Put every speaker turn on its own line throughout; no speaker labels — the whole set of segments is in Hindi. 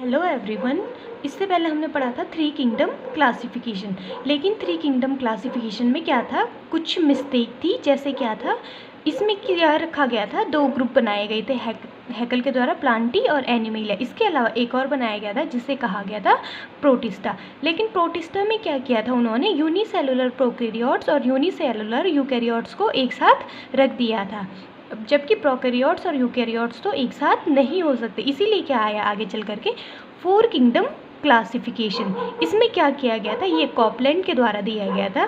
Hello everyone. इससे पहले हमने पढ़ा था थ्री किंगडम क्लासिफिकेशन, लेकिन थ्री किंगडम क्लासिफिकेशन में क्या था, कुछ मिस्टेक थी। जैसे क्या था, इसमें क्या रखा गया था, दो ग्रुप बनाए गए थे हैकल के द्वारा, प्लांटी और एनिमेलिया। इसके अलावा एक और बनाया गया था जिसे कहा गया था प्रोटिस्टा। लेकिन प्रोटिस्टा में क्या किया था उन्होंने, यूनिसेलुलर प्रोकैरियोट्स और यूनिसेलुलर यूकैरियोट्स को एक साथ रख दिया था, जबकि प्रोकैरियोट्स और यूकैरियोट्स तो एक साथ नहीं हो सकते। इसीलिए क्या आया आगे चल करके फोर किंगडम क्लासिफिकेशन। इसमें क्या किया गया था, ये कॉपलैंड के द्वारा दिया गया था।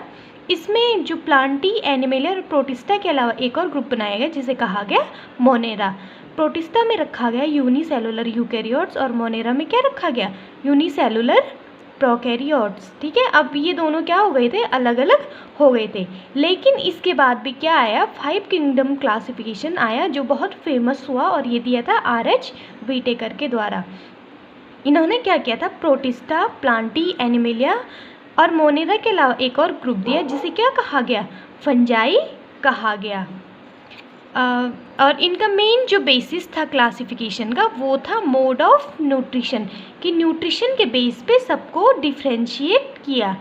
इसमें जो प्लांटी, एनिमेलिया और प्रोटिस्टा के अलावा एक और ग्रुप बनाया गया जिसे कहा गया मोनेरा। प्रोटिस्टा में रखा गया यूनिसेलुलर यूकैरियोट्स और मोनेरा में क्या रखा गया, यूनिसेलुलर प्रोकैरियोट्स। ठीक है, अब ये दोनों क्या हो गए थे, अलग अलग हो गए थे। लेकिन इसके बाद भी क्या आया, फाइव किंगडम क्लासिफिकेशन आया जो बहुत फेमस हुआ, और ये दिया था R.H. व्हिटेकर के द्वारा। इन्होंने क्या किया था, प्रोटिस्टा, प्लांटी, एनिमेलिया और मोनेरा के अलावा एक और ग्रुप दिया जिसे क्या कहा गया, फंजाई कहा गया। और इनका मेन जो बेसिस था क्लासिफिकेशन का वो था मोड ऑफ न्यूट्रिशन, कि न्यूट्रिशन के बेस पे सबको डिफ्रेंशिएट किया।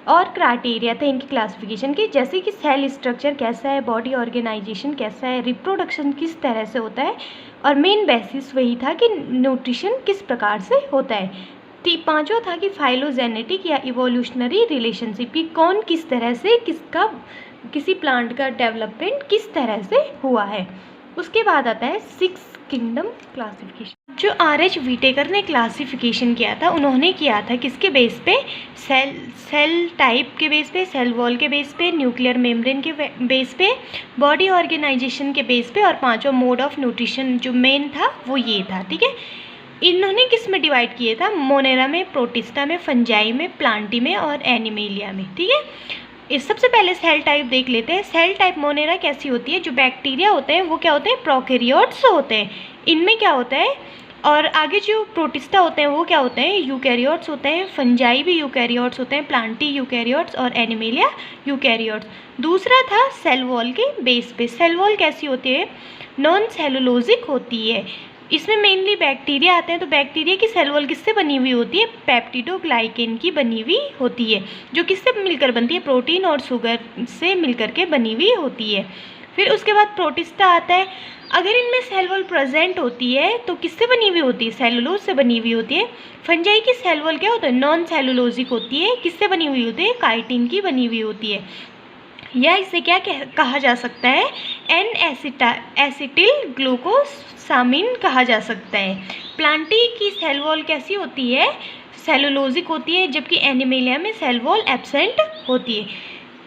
और क्राइटेरिया थे इनकी क्लासिफिकेशन के, जैसे कि सेल स्ट्रक्चर कैसा है, बॉडी ऑर्गेनाइजेशन कैसा है, रिप्रोडक्शन किस तरह से होता है, और मेन बेसिस वही था कि न्यूट्रिशन किस प्रकार से होता है। पांचवा था कि फाइलोजेनेटिक या इवोल्यूशनरी रिलेशनशिप, की कौन किस तरह से किसी प्लांट का डेवलपमेंट किस तरह से हुआ है। उसके बाद आता है सिक्स किंगडम क्लासिफिकेशन। जो R.H. व्हिटेकर ने क्लासिफिकेशन किया था, उन्होंने किया था किसके बेस पे, सेल टाइप के बेस पे, सेल वॉल के बेस पे, न्यूक्लियर मेम्ब्रेन के बेस पे, बॉडी ऑर्गेनाइजेशन के बेस पे, और पांचवा मोड ऑफ न्यूट्रिशन जो मेन था वो ये था। ठीक है, इन्होंने किस में डिवाइड किया था, मोनेरा में, प्रोटिस्टा में, फंजाई में, प्लांटी में और एनिमेलिया में। ठीक है, इस सबसे पहले सेल टाइप देख लेते हैं। सेल टाइप मोनेरा कैसी होती है, जो बैक्टीरिया होते हैं वो क्या होते हैं, प्रोकैरियोट्स होते हैं, इनमें क्या होता है। और आगे जो प्रोटिस्टा होते हैं वो क्या होते हैं, यूकैरियोट्स होते हैं, फंजाई भी यूकैरियोट्स होते हैं, प्लांटी यूकैरियोट्स और एनिमेलिया यूकैरियोट्स। दूसरा था सेल वॉल के बेस पे। सेल वॉल कैसी होती है, नॉन सेलुलोजिक होती है, इसमें मेनली बैक्टीरिया आते हैं। तो बैक्टीरिया की सेल वॉल किससे बनी हुई होती है, पेप्टिडोग्लाइकेन की बनी हुई होती है, जो किससे मिलकर बनती है, प्रोटीन और शुगर से मिलकर के बनी हुई होती है। फिर उसके बाद प्रोटिस्टा आता है। अगर इनमें सेल वॉल प्रेजेंट होती है तो किससे बनी हुई होती है, सेलुलोज से बनी हुई होती है। फंजाई की सेल वॉल क्या होता है, नॉन सेलुलोजिक होती है, किससे बनी हुई होती है, काइटिन की बनी हुई होती है, या इसे क्या कहा जा सकता है, एन एसिटिल ग्लूकोसामिन कहा जा सकता है। प्लांटी की सेल वॉल कैसी होती है, सेलुलोजिक होती है, जबकि एनिमेलिया में सेल वॉल एब्सेंट होती है।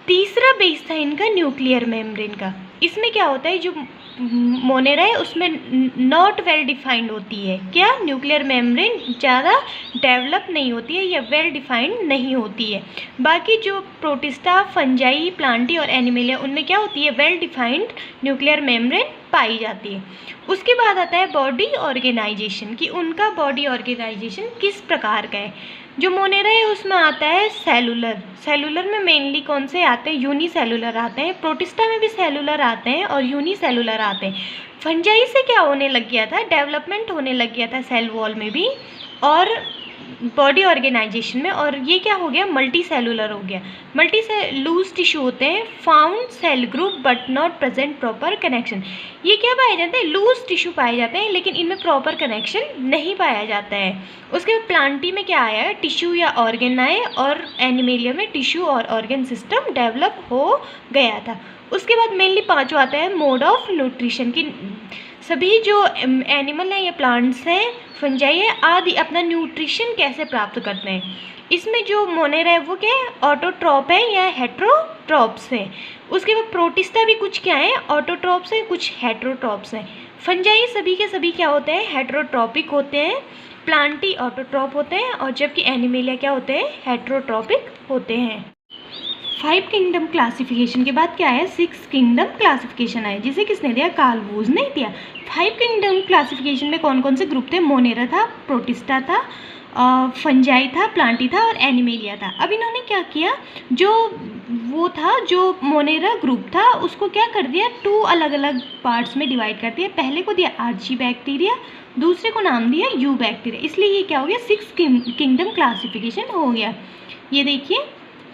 तीसरा बेस था इनका न्यूक्लियर मेम्ब्रेन का। इसमें क्या होता है, जो मोनेरा है उसमें नॉट वेल डिफाइंड होती है, क्या, न्यूक्लियर मेम्ब्रेन ज़्यादा डेवलप नहीं होती है या वेल डिफाइंड नहीं होती है। बाकी जो प्रोटिस्टा, फंजाई, प्लांटी और एनिमेलिया, उनमें क्या होती है, वेल डिफाइंड न्यूक्लियर मेम्ब्रेन पाई जाती है। उसके बाद आता है बॉडी ऑर्गेनाइजेशन, कि उनका बॉडी ऑर्गेनाइजेशन किस प्रकार का है। जो मोनेरा है उसमें आता है सेलुलर में मेनली कौन से आते हैं, यूनिसेलुलर आते हैं। प्रोटिस्टा में भी सेलुलर आते हैं और यूनिसेलुलर आते हैं। फंजाई से क्या होने लग गया था, डेवलपमेंट होने लग गया था सेल वॉल में भी और बॉडी ऑर्गेनाइजेशन में, और ये क्या हो गया, मल्टी सेलुलर हो गया। मल्टी लूज टिश्यू होते हैं, found cell group but not present proper connection. ये क्या पाए जाते हैं, लूज टिश्यू पाए जाते हैं, लेकिन इनमें प्रॉपर कनेक्शन नहीं पाया जाता है। उसके बाद प्लांटी में क्या आया, टिश्यू या ऑर्गन आए, और एनिमेलिया में टिश्यू और ऑर्गन सिस्टम डेवलप हो गया था। उसके बाद मेनली पांचवा आता है मोड ऑफ न्यूट्रिशन, की सभी जो एनिमल हैं या प्लांट्स हैं, फंजाई है आदि, अपना न्यूट्रिशन कैसे प्राप्त करते हैं। इसमें जो मोनेरा है वो क्या है, ऑटोट्रॉप है या हेट्रोट्रॉप्स है। उसके बाद प्रोटिस्टा भी कुछ क्या है, ऑटोट्रॉप्स हैं, कुछ हेट्रोट्रॉप्स हैं। फंजाई सभी के सभी क्या होते हैं, हेट्रोट्रॉपिक होते हैं। प्लांटी ऑटोट्रॉप होते हैं, और जबकि एनिमेलिया क्या होते हैं, हेट्रोट्रॉपिक होते हैं। फाइव किंगडम क्लासिफिकेशन के बाद क्या है, सिक्स किंगडम क्लासिफिकेशन आया, जिसे किसने दिया, कार्ल वूज ने दिया। फाइव किंगडम क्लासिफिकेशन में कौन कौन से ग्रुप थे, मोनेरा था, प्रोटिस्टा था, फंजाई था, प्लांटी था और एनिमेलिया था। अब इन्होंने क्या किया, जो वो था, जो मोनेरा ग्रुप था उसको क्या कर दिया, टू अलग अलग पार्ट्स में डिवाइड कर दिया। पहले को दिया आर्ची बैक्टीरिया, दूसरे को नाम दिया यू बैक्टीरिया, इसलिए ये क्या हो गया 6 किंगडम क्लासिफिकेशन हो गया। ये देखिए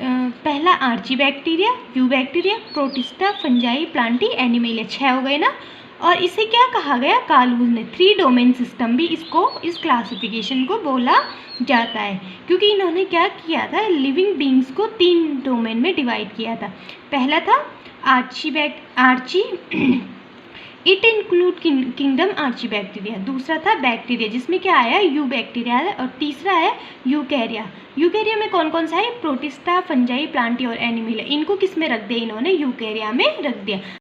पहला archaebacteria, eubacteria, protista, fungi, plantae, animalia, 6 हो गए ना। और इसे क्या कहा गया कार्लूज ने 3 डोमेन सिस्टम भी इसको इस क्लासिफिकेशन को बोला जाता है, क्योंकि इन्होंने क्या किया था लिविंग बींग्स को 3 डोमेन में डिवाइड किया था। पहला था archae it include kingdom archaebacteria, दूसरा था बैक्टीरिया जिसमें क्या आया यू बैक्टीरिया है, और तीसरा है यूकैरिया। यूकैरिया में कौन कौन सा है प्रोटिस्टा, फंजाई, प्लांटी और एनिमेलिया, इनको किस में रख दिया इन्होंने यूकैरिया में रख दिया।